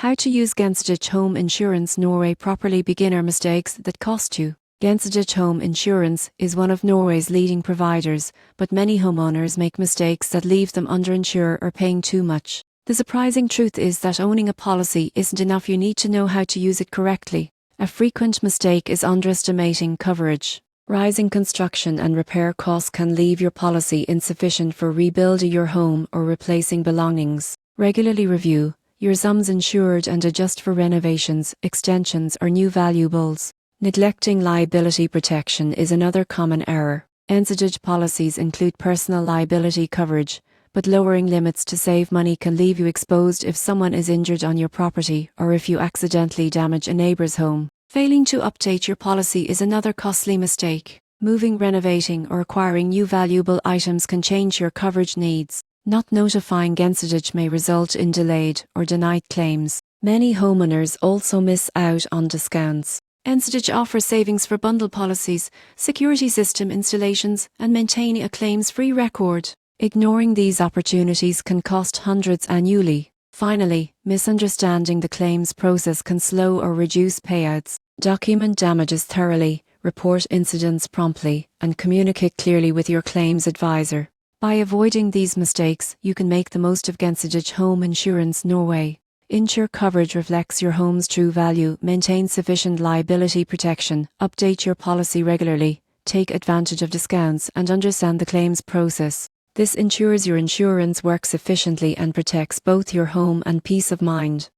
How to use Gjensidige Home Insurance Norway properly. Beginner mistakes that cost you. Gjensidige Home Insurance is one of Norway's leading providers, but many homeowners make mistakes that leave them underinsured or paying too much. The surprising truth is that owning a policy isn't enough. You need to know how to use it correctly. A frequent mistake is underestimating coverage. Rising construction and repair costs can leave your policy insufficient for rebuilding your home or replacing belongings. Regularly review your sums insured and adjust for renovations, extensions, or new valuables. Neglecting liability protection is another common error. Gjensidige policies include personal liability coverage, but lowering limits to save money can leave you exposed if someone is injured on your property or if you accidentally damage a neighbor's home. Failing to update your policy is another costly mistake. Moving, renovating, or acquiring new valuable items can change your coverage needs. Not notifying Gjensidige may result in delayed or denied claims. Many homeowners also miss out on discounts. Gjensidige offers savings for bundle policies, security system installations, and maintaining a claims-free record. Ignoring these opportunities can cost hundreds annually. Finally, misunderstanding the claims process can slow or reduce payouts. Document damages thoroughly, report incidents promptly, and communicate clearly with your claims advisor. By avoiding these mistakes, you can make the most of Gjensidige Home Insurance Norway. Ensure coverage reflects your home's true value, maintain sufficient liability protection, update your policy regularly, take advantage of discounts, and understand the claims process. This ensures your insurance works efficiently and protects both your home and peace of mind.